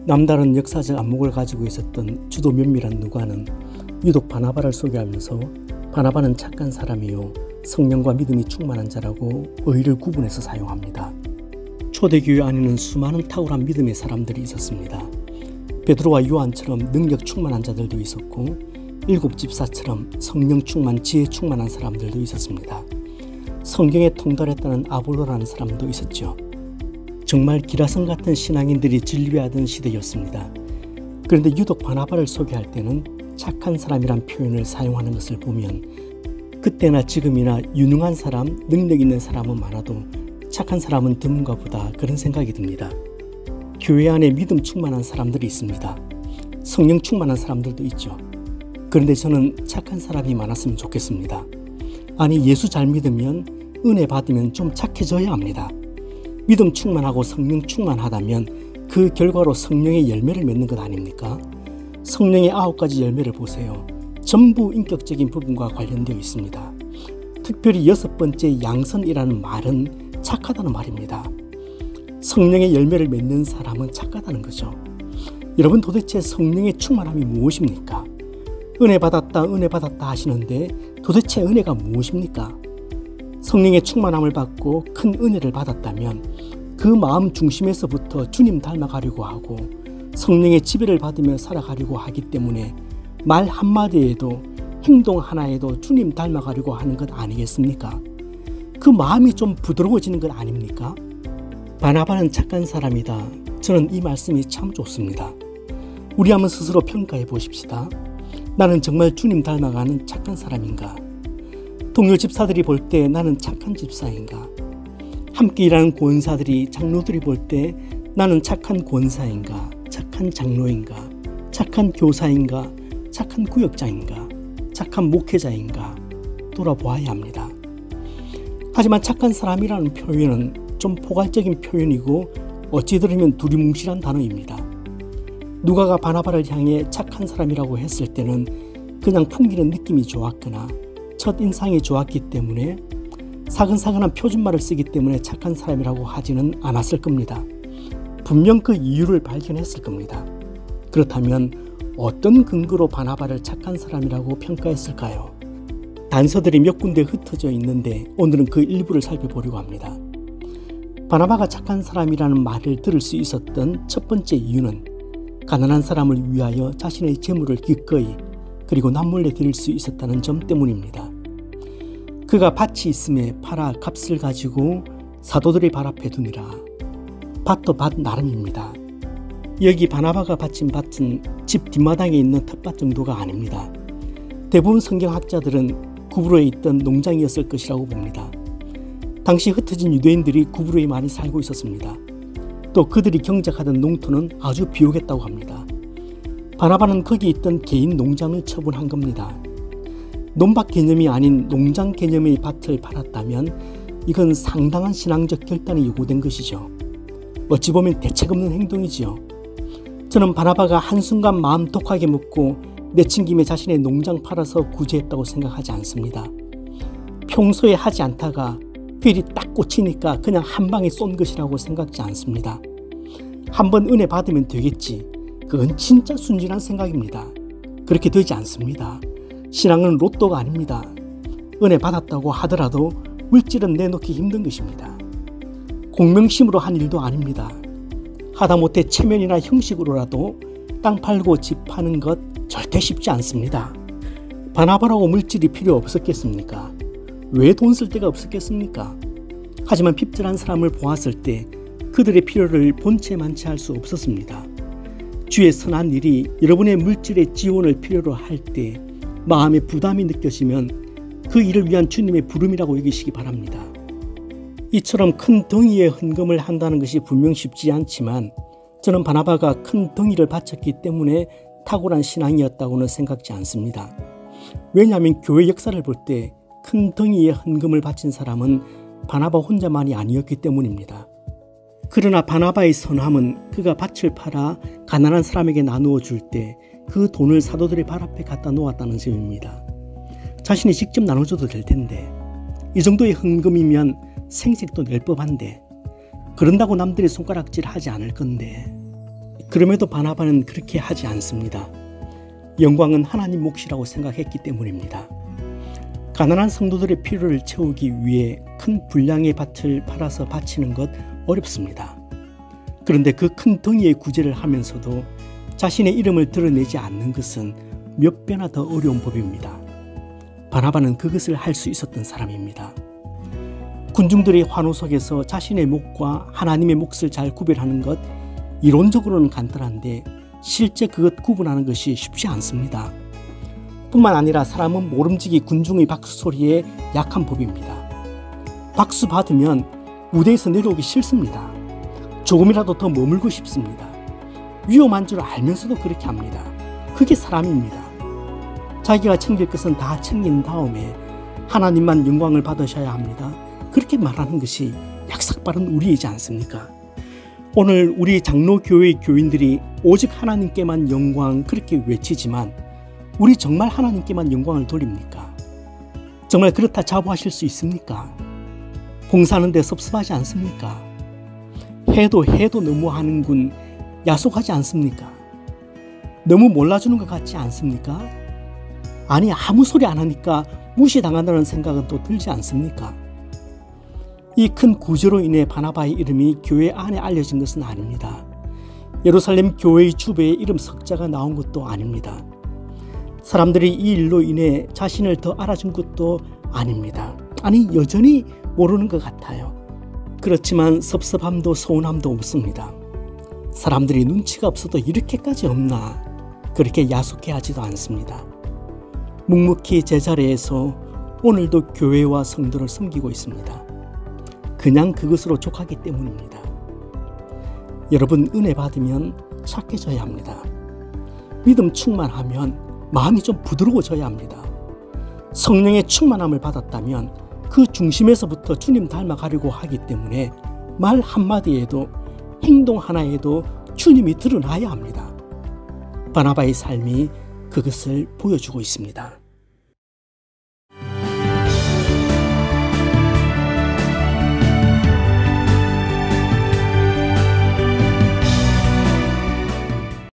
남다른 역사적 안목을 가지고 있었던 주도 면밀한 누가는 유독 바나바를 소개하면서 바나바는 착한 사람이요 성령과 믿음이 충만한 자라고 의를 구분해서 사용합니다. 초대교회 안에는 수많은 탁월한 믿음의 사람들이 있었습니다. 베드로와 요한처럼 능력 충만한 자들도 있었고 일곱 집사처럼 성령 충만, 지혜 충만한 사람들도 있었습니다. 성경에 통달했다는 아볼로라는 사람도 있었죠. 정말 기라성 같은 신앙인들이 진리하던 시대였습니다. 그런데 유독 바나바를 소개할 때는 착한 사람이란 표현을 사용하는 것을 보면 그때나 지금이나 유능한 사람, 능력 있는 사람은 많아도 착한 사람은 드문가 보다 그런 생각이 듭니다. 교회 안에 믿음 충만한 사람들이 있습니다. 성령 충만한 사람들도 있죠. 그런데 저는 착한 사람이 많았으면 좋겠습니다. 아니, 예수 잘 믿으면, 은혜 받으면 좀 착해져야 합니다. 믿음 충만하고 성령 충만하다면 그 결과로 성령의 열매를 맺는 것 아닙니까? 성령의 9가지 열매를 보세요. 전부 인격적인 부분과 관련되어 있습니다. 특별히 6번째 양선이라는 말은 착하다는 말입니다. 성령의 열매를 맺는 사람은 착하다는 거죠. 여러분, 도대체 성령의 충만함이 무엇입니까? 은혜 받았다 하시는데 도대체 은혜가 무엇입니까? 성령의 충만함을 받고 큰 은혜를 받았다면 그 마음 중심에서부터 주님 닮아가려고 하고 성령의 지배를 받으며 살아가려고 하기 때문에 말 한마디에도 행동 하나에도 주님 닮아가려고 하는 것 아니겠습니까? 그 마음이 좀 부드러워지는 것 아닙니까? 바나바는 착한 사람이다. 저는 이 말씀이 참 좋습니다. 우리 한번 스스로 평가해 보십시다. 나는 정말 주님 닮아가는 착한 사람인가? 동료 집사들이 볼 때 나는 착한 집사인가? 함께 일하는 권사들이, 장로들이 볼 때 나는 착한 권사인가? 착한 장로인가? 착한 교사인가? 착한 구역장인가? 착한 목회자인가? 돌아보아야 합니다. 하지만 착한 사람이라는 표현은 좀 포괄적인 표현이고 어찌 들으면 두리뭉실한 단어입니다. 누가가 바나바를 향해 착한 사람이라고 했을 때는 그냥 풍기는 느낌이 좋았거나 첫인상이 좋았기 때문에 사근사근한 표준말을 쓰기 때문에 착한 사람이라고 하지는 않았을 겁니다. 분명 그 이유를 발견했을 겁니다. 그렇다면 어떤 근거로 바나바를 착한 사람이라고 평가했을까요? 단서들이 몇 군데 흩어져 있는데 오늘은 그 일부를 살펴보려고 합니다. 바나바가 착한 사람이라는 말을 들을 수 있었던 첫 번째 이유는 가난한 사람을 위하여 자신의 재물을 기꺼이 그리고 남몰래 드릴 수 있었다는 점 때문입니다. 그가 밭이 있음에 팔아 값을 가지고 사도들의 발 앞에 두니라. 밭도 밭 나름입니다. 여기 바나바가 바친 밭은 집 뒷마당에 있는 텃밭 정도가 아닙니다. 대부분 성경학자들은 구브로에 있던 농장이었을 것이라고 봅니다. 당시 흩어진 유대인들이 구브로에 많이 살고 있었습니다. 또 그들이 경작하던 농토는 아주 비옥했다고 합니다. 바나바는 거기 있던 개인 농장을 처분한 겁니다. 논밭 개념이 아닌 농장 개념의 밭을 팔았다면 이건 상당한 신앙적 결단이 요구된 것이죠. 어찌 보면 대책 없는 행동이지요. 저는 바나바가 한순간 마음 독하게 먹고 내친김에 자신의 농장 팔아서 구제했다고 생각하지 않습니다. 평소에 하지 않다가 필이 딱 꽂히니까 그냥 한 방에 쏜 것이라고 생각지 않습니다. 한번 은혜 받으면 되겠지. 그건 진짜 순진한 생각입니다. 그렇게 되지 않습니다. 신앙은 로또가 아닙니다. 은혜 받았다고 하더라도 물질은 내놓기 힘든 것입니다. 공명심으로 한 일도 아닙니다. 하다못해 체면이나 형식으로라도 땅 팔고 집 파는 것 절대 쉽지 않습니다. 바나바라고 물질이 필요 없었겠습니까? 왜 돈 쓸 데가 없었겠습니까? 하지만 핍절한 사람을 보았을 때 그들의 필요를 본체만치 할 수 없었습니다. 주의 선한 일이 여러분의 물질의 지원을 필요로 할 때 마음의 부담이 느껴지면 그 일을 위한 주님의 부름이라고 여기시기 바랍니다. 이처럼 큰 덩이의 헌금을 한다는 것이 분명 쉽지 않지만 저는 바나바가 큰 덩이를 바쳤기 때문에 탁월한 신앙이었다고는 생각지 않습니다. 왜냐하면 교회 역사를 볼 때 큰 덩이의 헌금을 바친 사람은 바나바 혼자만이 아니었기 때문입니다. 그러나 바나바의 선함은 그가 밭을 팔아 가난한 사람에게 나누어 줄 때 그 돈을 사도들의 발 앞에 갖다 놓았다는 점입니다. 자신이 직접 나눠줘도 될 텐데, 이 정도의 헌금이면 생색도 낼 법한데, 그런다고 남들이 손가락질 하지 않을 건데, 그럼에도 바나바는 그렇게 하지 않습니다. 영광은 하나님 몫이라고 생각했기 때문입니다. 가난한 성도들의 필요를 채우기 위해 큰 분량의 밭을 팔아서 바치는 것 어렵습니다. 그런데 그 큰 덩이의 구제를 하면서도 자신의 이름을 드러내지 않는 것은 몇 배나 더 어려운 법입니다. 바나바는 그것을 할 수 있었던 사람입니다. 군중들의 환호 속에서 자신의 몫과 하나님의 몫을 잘 구별하는 것, 이론적으로는 간단한데 실제 그것 구분하는 것이 쉽지 않습니다. 뿐만 아니라 사람은 모름지기 군중의 박수 소리에 약한 법입니다. 박수 받으면 무대에서 내려오기 싫습니다. 조금이라도 더 머물고 싶습니다. 위험한 줄 알면서도 그렇게 합니다. 그게 사람입니다. 자기가 챙길 것은 다 챙긴 다음에 하나님만 영광을 받으셔야 합니다. 그렇게 말하는 것이 약삭빠른 우리이지 않습니까? 오늘 우리 장로교회의 교인들이 오직 하나님께만 영광 그렇게 외치지만 우리 정말 하나님께만 영광을 돌립니까? 정말 그렇다 자부하실 수 있습니까? 봉사하는데 섭섭하지 않습니까? 해도 너무 하는군 야속하지 않습니까? 너무 몰라주는 것 같지 않습니까? 아니 아무 소리 안 하니까 무시당한다는 생각은 또 들지 않습니까? 이 큰 구제로 인해 바나바의 이름이 교회 안에 알려진 것은 아닙니다. 예루살렘 교회의 주배에 이름 석자가 나온 것도 아닙니다. 사람들이 이 일로 인해 자신을 더 알아준 것도 아닙니다. 아니 여전히 모르는 것 같아요. 그렇지만 섭섭함도 서운함도 없습니다. 사람들이 눈치가 없어도 이렇게까지 없나 그렇게 야속해하지도 않습니다. 묵묵히 제자리에서 오늘도 교회와 성도를 섬기고 있습니다. 그냥 그것으로 족하기 때문입니다. 여러분 은혜 받으면 착해져야 합니다. 믿음 충만하면 마음이 좀 부드러워져야 합니다. 성령의 충만함을 받았다면 그 중심에서부터 주님 닮아가려고 하기 때문에 말 한마디에도 행동 하나에도 주님이 드러나야 합니다. 바나바의 삶이 그것을 보여주고 있습니다.